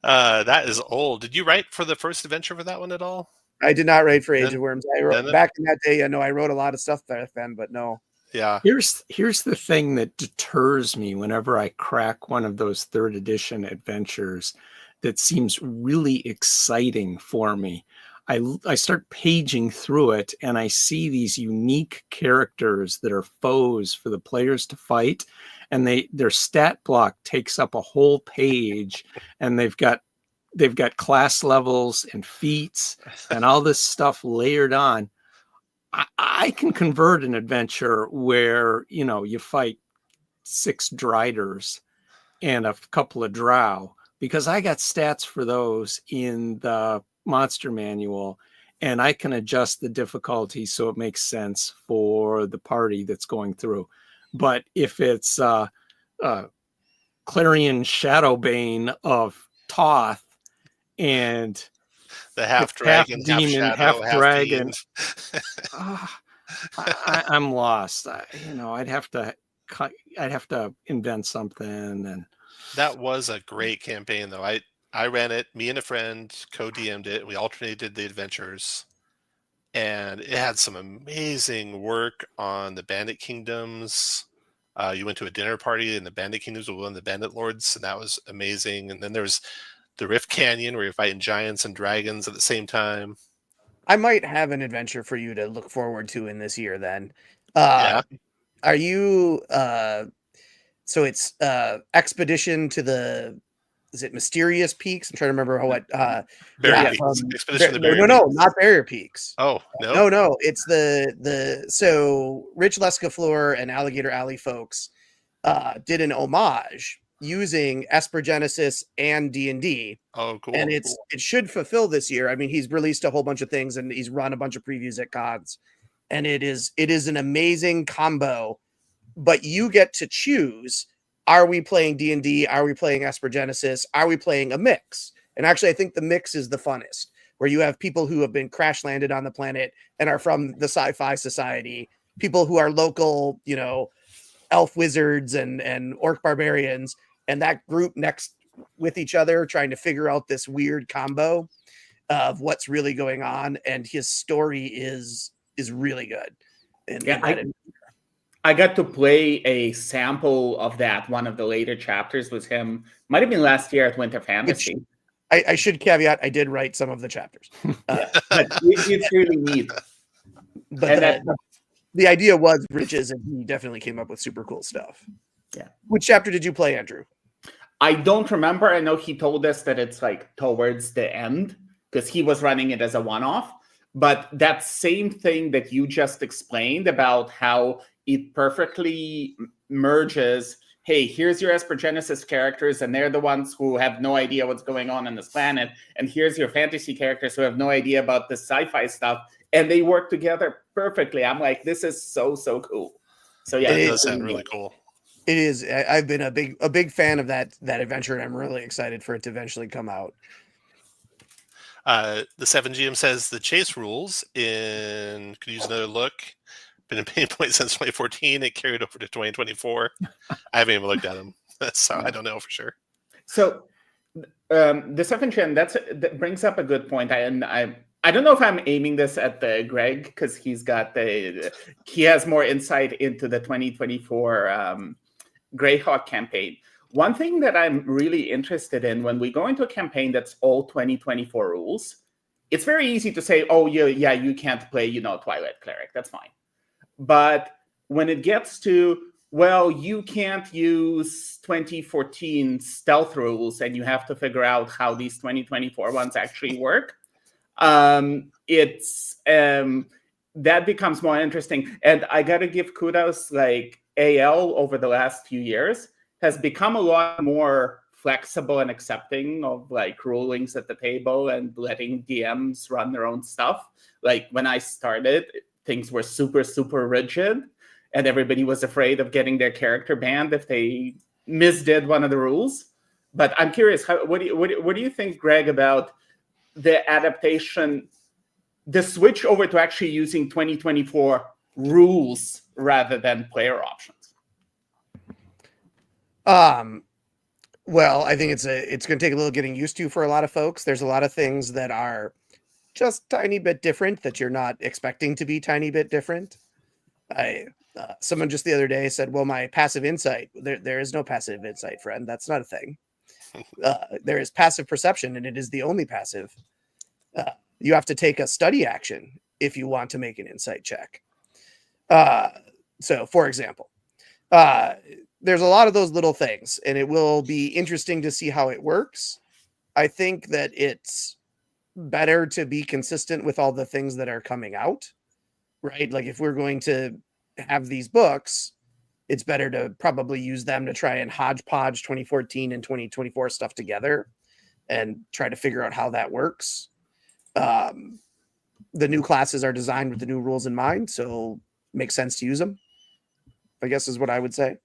S2: God.
S3: That is old. Did you write for the first adventure for that one at all?
S2: I did not write for Age of Worms. I wrote
S3: then-
S2: back in that day. I know I wrote a lot of stuff back then, but no.
S3: Yeah.
S1: Here's the thing that deters me whenever I crack one of those 3rd edition adventures that seems really exciting for me. I start paging through it and I see these unique characters that are foes for the players to fight, and their stat block takes up a whole page, and they've got class levels and feats and all this stuff layered on. I can convert an adventure where, you fight 6 Driders and a couple of Drow, because I got stats for those in the monster manual, and I can adjust the difficulty so it makes sense for the party that's going through. But if it's Clarion Shadowbane of Toth and
S3: The half dragon, half
S1: demon,
S3: shadow,
S1: half dragon,
S3: fiend.
S1: I'm lost. I'd have to invent something. And
S3: That was a great campaign, though. I ran it. Me and a friend co-DM'd it. We alternated the adventures, and it had some amazing work on the Bandit Kingdoms. You went to a dinner party in the Bandit Kingdoms with one of the Bandit Lords, and that was amazing. And then there's the Rift Canyon where you're fighting giants and dragons at the same time.
S2: I might have an adventure for you to look forward to in this year then.
S3: Yeah.
S2: Are you so it's expedition to the, is it Mysterious Peaks? I'm trying to remember what
S3: Barrier Peaks. Expedition to Barrier
S2: no,
S3: Peaks.
S2: not Barrier Peaks.
S3: Oh, no.
S2: No, it's so Rich Lescafleur and Alligator Alley folks did an homage using Esper Genesis and D&D.
S3: Oh, cool.
S2: And it should fulfill this year. I mean, he's released a whole bunch of things and he's run a bunch of previews at cons. And it is an amazing combo, but you get to choose, are we playing D&D? Are we playing Esper Genesis? Are we playing a mix? And actually, I think the mix is the funnest, where you have people who have been crash landed on the planet and are from the Sci-Fi Society, people who are local, elf wizards and orc barbarians, and that group next with each other trying to figure out this weird combo of what's really going on. And his story is really good.
S4: I got to play a sample of that. One of the later chapters was him. Might have been last year at Winter Fantasy.
S2: I should caveat, I did write some of the chapters.
S4: But it's really neat.
S2: But the idea was Rich's, and he definitely came up with super cool stuff.
S4: Yeah.
S2: Which chapter did you play, Andrew?
S4: I don't remember. I know he told us that it's like towards the end because he was running it as a one-off. But that same thing that you just explained about how it perfectly merges hey, here's your Esper Genesis characters, and they're the ones who have no idea what's going on this planet. And here's your fantasy characters who have no idea about this sci-fi stuff. And they work together perfectly. I'm like, this is so cool. So yeah,
S3: that does sound really cool.
S2: It is. I've been a big fan of that adventure, and I'm really excited for it to eventually come out.
S3: The 7GM says the chase rules could use another look. Been a pain point since 2014. It carried over to 2024. I haven't even looked at them, so I don't know for sure.
S4: So the 7th gen, that brings up a good point. I don't know if I'm aiming this at the Greg, because he has more insight into the 2024 Greyhawk campaign. One thing that I'm really interested in when we go into a campaign that's all 2024 rules, it's very easy to say, oh, yeah, you can't play, Twilight Cleric. That's fine. But when it gets to, well, you can't use 2014 stealth rules, and you have to figure out how these 2024 ones actually work, that becomes more interesting. And I got to give kudos, like AL over the last few years has become a lot more flexible and accepting of like rulings at the table and letting DMs run their own stuff. Like when I started, things were super rigid, and everybody was afraid of getting their character banned if they misdid one of the rules. But I'm curious, what do you think, Greg, about the adaptation, the switch over to actually using 2024 rules rather than player options?
S2: Well, I think it's going to take a little getting used to for a lot of folks. There's a lot of things that are just tiny bit different that you're not expecting to be tiny bit different. Someone just the other day said, well, my passive insight, there is no passive insight, friend. That's not a thing. There is passive perception, and it is the only passive. You have to take a study action if you want to make an insight check. So, for example, there's a lot of those little things, and it will be interesting to see how it works. I think that it's better to be consistent with all the things that are coming out, right? Like if we're going to have these books, it's better to probably use them to try and hodgepodge 2014 and 2024 stuff together and try to figure out how that works. The new classes are designed with the new rules in mind, so it makes sense to use them, I guess is what I would say.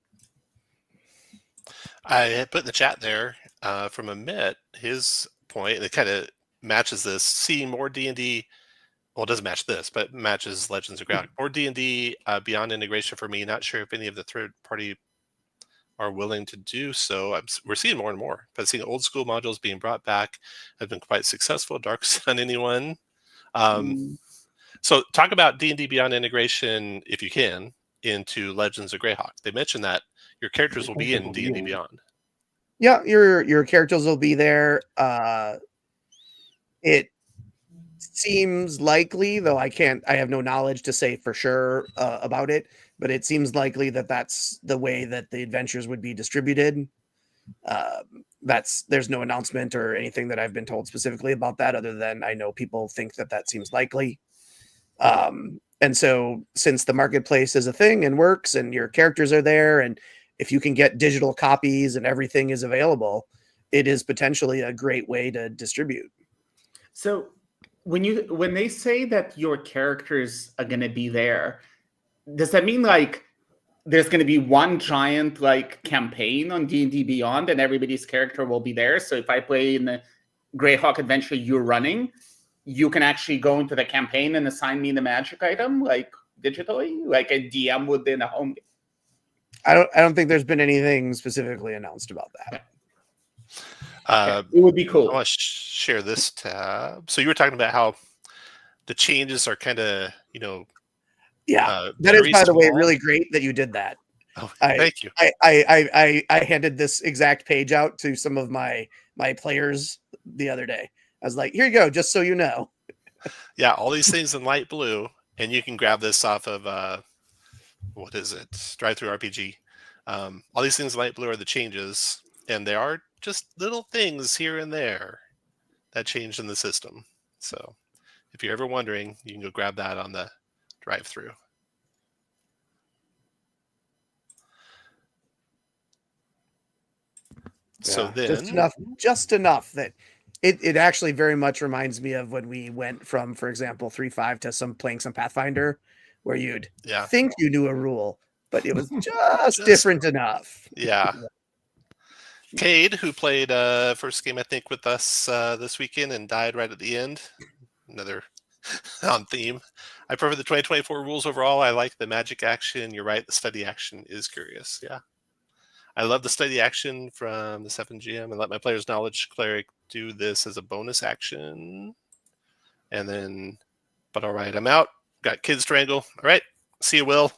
S3: I had put in the chat there from Amit, his point, and it kind of matches this, seeing more D&D, well, it doesn't match this, but matches Legends of Greyhawk. More D&D beyond integration for me. Not sure if any of the third party are willing to do so. We're seeing more and more, but seeing old school modules being brought back have been quite successful. Dark Sun, anyone? So talk about D&D beyond integration, if you can, into Legends of Greyhawk. They mentioned that your characters will be in D&D Beyond.
S2: Yeah, your characters will be there. It seems likely, though I have no knowledge to say for sure about it, but it seems likely that that's the way that the adventures would be distributed. There's no announcement or anything that I've been told specifically about that, other than I know people think that seems likely. And so since the marketplace is a thing and works and your characters are there, and if you can get digital copies and everything is available, it is potentially a great way to distribute.
S4: So when they say that your characters are going to be there, does that mean like there's going to be one giant like campaign on D&D Beyond and everybody's character will be there? So if I play in the Greyhawk adventure you're running, you can actually go into the campaign and assign me the magic item, like digitally, like a DM would in a home game?
S2: I don't think there's been anything specifically announced about that.
S4: It would be cool.
S3: I want to share this tab. So you were talking about how the changes are kind of,
S2: that is, by the way, really great that you did that.
S3: Oh, thank you.
S2: I handed this exact page out to some of my players the other day. I was like, here you go, just so you know.
S3: Yeah, all these things in light blue, and you can grab this off of what is it? Drive-Thru RPG. All these things in light blue are the changes, and there are just little things here and there that changed in the system. So if you're ever wondering, you can go grab that on the Drive-Thru. So then,
S2: just enough that it actually very much reminds me of when we went from, for example, 3.5 to playing some Pathfinder, where you'd think you knew a rule, but it was just different enough.
S3: Yeah. Cade, who played first game, I think, with us this weekend and died right at the end. Another on theme. I prefer the 2024 rules overall. I like the magic action. You're right. The study action is curious. Yeah. I love the study action from the 7GM and let my player's knowledge cleric do this as a bonus action. And then, but all right, I'm out. Got Kid Strangle. All right. See you, Will.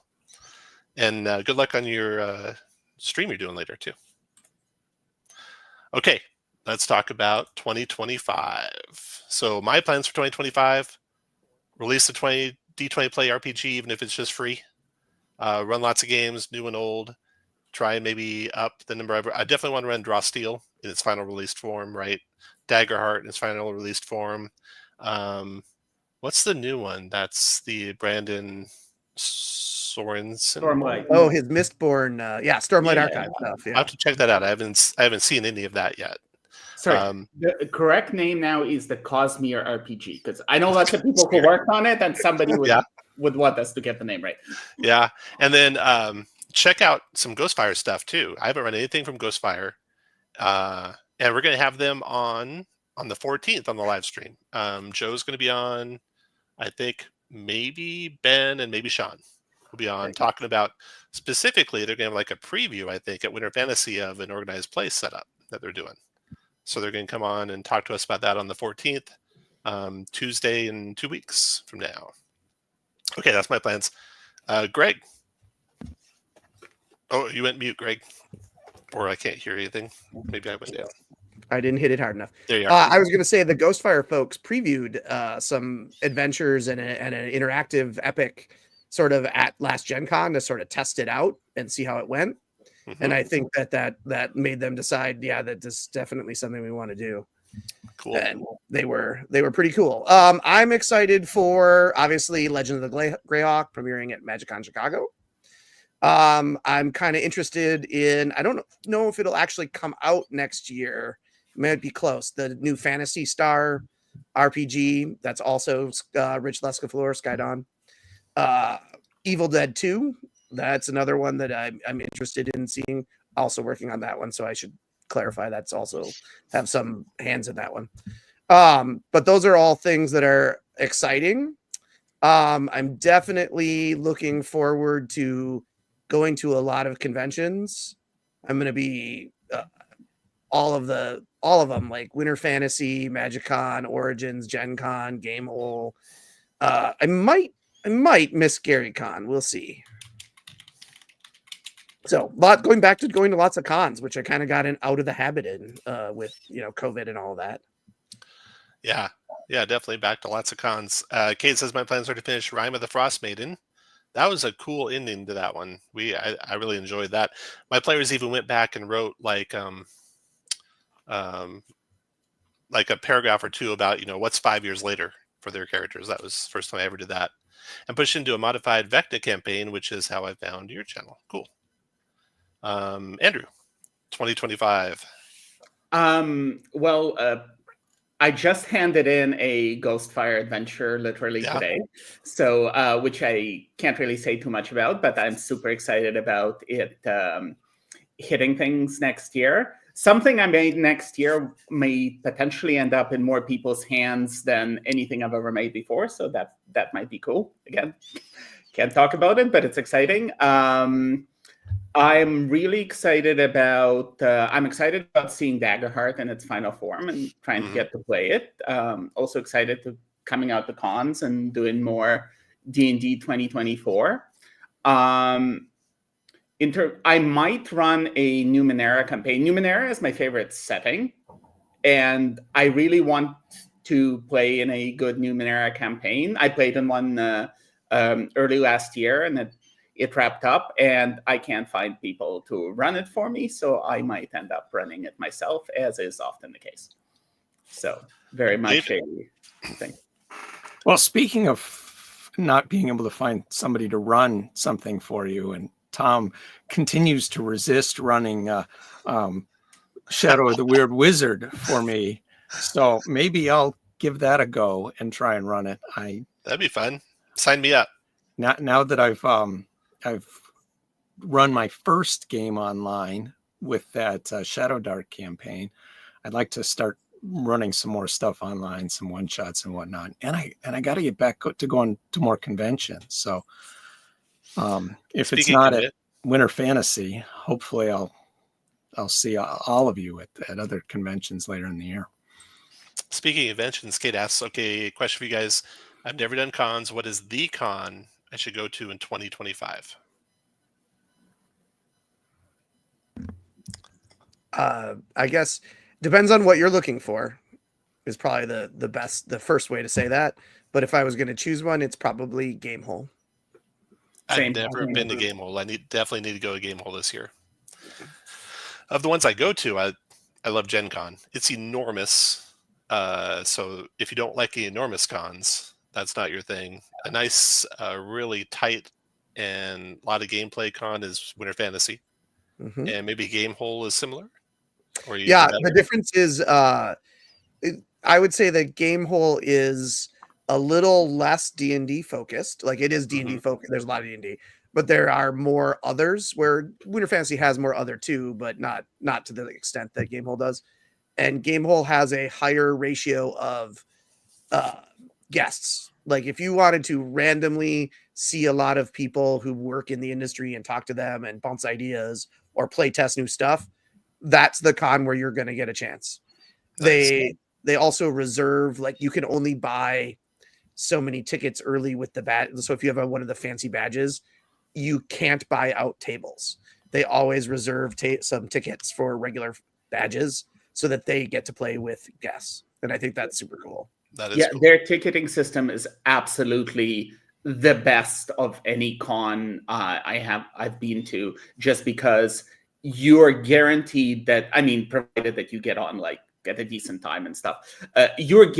S3: And good luck on your stream you're doing later, too. Okay, let's talk about 2025. So my plans for 2025, release the d20play RPG, even if it's just free. Run lots of games, new and old. Try and maybe up the number. I definitely want to run Draw Steel in its final released form, right? Daggerheart in its final released form. What's the new one? That's the Brandon Sorensen.
S4: Stormlight.
S2: Oh, his Mistborn, Stormlight Archive stuff. Yeah.
S3: I'll have to check that out. I haven't seen any of that yet.
S4: Sorry, the correct name now is the Cosmere RPG, because I know lots of people who worked on it, and somebody would want us to get the name right.
S3: Yeah, and then check out some Ghostfire stuff too. I haven't run anything from Ghostfire, and we're going to have them on the 14th on the live stream. Joe's going to be on, I think maybe Ben and maybe Sean will be on talking about specifically. They're going to have like a preview, I think, at Winter Fantasy of an organized play setup that they're doing. So they're going to come on and talk to us about that on the 14th, Tuesday in 2 weeks from now. Okay, that's my plans. Greg. Oh, you went mute, Greg. Or I can't hear anything. Maybe I went down.
S2: I didn't hit it hard enough.
S3: There you are.
S2: I was going to say the Ghostfire folks previewed some adventures and an interactive epic sort of at last Gen Con to sort of test it out and see how it went. Mm-hmm. And I think that made them decide, that this is definitely something we want to do.
S3: Cool.
S2: And they were pretty cool. I'm excited for obviously Legend of the Greyhawk premiering at MagicCon Chicago. I'm kind of interested in, I don't know if it'll actually come out next year. It might be close. The new Phantasy Star RPG that's also Rich Lescafleur, Skydon. Evil Dead 2. That's another one that I'm interested in seeing. Also working on that one, so I should clarify that's also have some hands in that one. But those are all things that are exciting. I'm definitely looking forward to going to a lot of conventions. I'm going to be all of them, like Winter Fantasy, MagicCon, Origins, Gen Con, Gamehole. I might miss GaryCon. We'll see. So, going to lots of cons, which I kind of got out of the habit in with COVID and all of that.
S3: Yeah, definitely back to lots of cons. Kate says my plans are to finish Rime of the Frost Maiden. That was a cool ending to that one. I really enjoyed that. My players even went back and wrote like a paragraph or two about what's 5 years later for their characters. That was the first time I ever did that. And pushed into a modified Vecna campaign, which is how I found your channel. Cool. Andrew, 2025.
S4: I just handed in a Ghostfire adventure literally today, so which I can't really say too much about, but I'm super excited about it hitting things next year. Something I made next year may potentially end up in more people's hands than anything I've ever made before, so that might be cool. Again, can't talk about it, but it's exciting. I'm really excited about. I'm excited about seeing Daggerheart in its final form and trying to get to play it. Also excited to coming out the cons and doing more D&D 2024. I might run a Numenera campaign. Numenera is my favorite setting, and I really want to play in a good Numenera campaign. I played in one early last year, and it wrapped up, and I can't find people to run it for me, so I might end up running it myself, as is often the case. So very much a thing.
S1: Well, speaking of not being able to find somebody to run something for you, and Tom continues to resist running Shadow of the Weird Wizard for me. So maybe I'll give that a go and try and run it.
S3: That'd be fun. Sign me up.
S1: Now that I've run my first game online with that ShadowDark campaign, I'd like to start running some more stuff online, some one shots and whatnot. And I got to get back to going to more conventions. So if it's not at Winter Fantasy, hopefully I'll see all of you at other conventions later in the year.
S3: Speaking of conventions, Kate asks, okay, question for you guys. I've never done cons. What is the con I should go to in 2025?
S2: I guess depends on what you're looking for is probably the first way to say that. But if I was going to choose one, it's probably Gamehole.
S3: I've never been to Gamehole. I definitely need to go to Gamehole this year. Of the ones I go to, I love Gen Con. It's enormous. So if you don't like the enormous cons, that's not your thing. A nice, really tight and a lot of gameplay con is Winter Fantasy. Mm-hmm. And maybe Gamehole is similar? Or
S2: the difference is I would say that Gamehole is a little less D&D focused. Like it is D&D focused. There's a lot of D&D, but there are more others where Winter Fantasy has more other too, but not to the extent that Gamehole does. And Gamehole has a higher ratio of guests. Like if you wanted to randomly see a lot of people who work in the industry and talk to them and bounce ideas or play test new stuff, that's the con where you're going to get a chance. Nice. They also reserve, like you can only buy so many tickets early with the badge. So if you have one of the fancy badges, you can't buy out tables. They always reserve some tickets for regular badges so that they get to play with guests. And I think that's super cool.
S3: That is cool.
S4: Their ticketing system is absolutely the best of any con I've been to, just because you're guaranteed that, I mean, provided that you get on like at a decent time and stuff, you're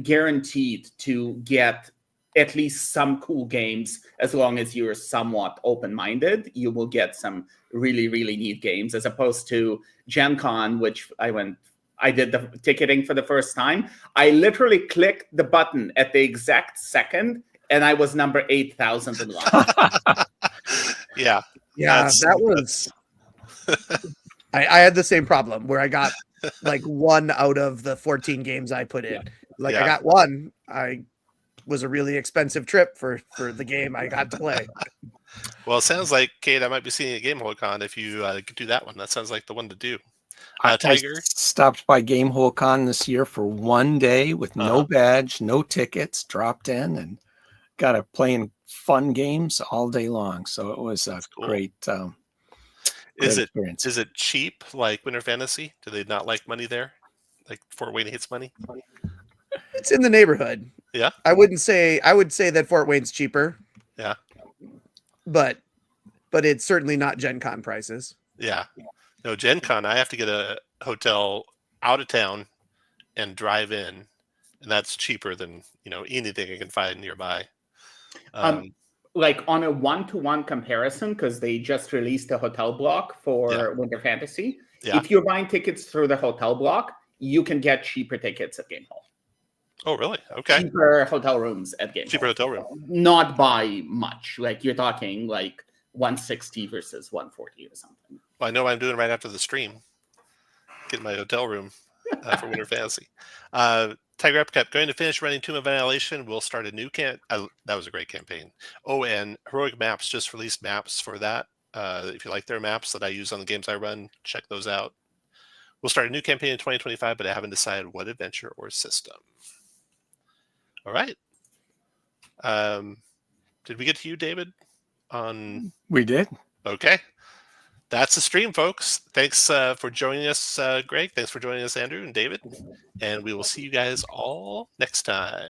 S4: guaranteed to get at least some cool games. As long as you're somewhat open-minded, you will get some really, really neat games, as opposed to Gen Con, which I did the ticketing for the first time. I literally clicked the button at the exact second, and I was number 8,000 in line.
S3: Yeah.
S2: That was... I had the same problem where I got like 1 out of the 14 games I put in. I got 1. I was a really expensive trip for the game I got to play.
S3: Well, it sounds like, Kate, I might be seeing a Gamehole Con if you could do that one. That sounds like the one to do. Tiger?
S1: I stopped by Gamehole Con this year for 1 day with no badge, no tickets, dropped in and got to playing fun games all day long. So it was a great experience.
S3: Is it cheap like Winter Fantasy? Do they not like money there? Like Fort Wayne hates money?
S2: It's in the neighborhood.
S3: Yeah.
S2: I would say that Fort Wayne's cheaper.
S3: Yeah.
S2: But it's certainly not Gen Con prices.
S3: Yeah. No, Gen Con, I have to get a hotel out of town and drive in, and that's cheaper than anything I can find nearby.
S4: Like on a 1-to-1 comparison, because they just released a hotel block for Winter Fantasy. Yeah. If you're buying tickets through the hotel block, you can get cheaper tickets at Gamehole.
S3: Oh, really? Okay.
S4: Cheaper hotel rooms at Gamehole.
S3: Cheaper hotel room.
S4: Not by much. Like you're talking like 160 versus 140 or something.
S3: Well, I know what I'm doing right after the stream. Get my hotel room for Winter Fantasy. Tiger Upcut, going to finish running Tomb of Annihilation. We'll start a new that was a great campaign. Oh, and Heroic Maps just released maps for that. If you like their maps that I use on the games I run, check those out. We'll start a new campaign in 2025, but I haven't decided what adventure or system. All right. Did we get to you, David?
S1: We did.
S3: Okay. That's the stream, folks. Thanks for joining us, Greg. Thanks for joining us, Andrew and David. And we will see you guys all next time.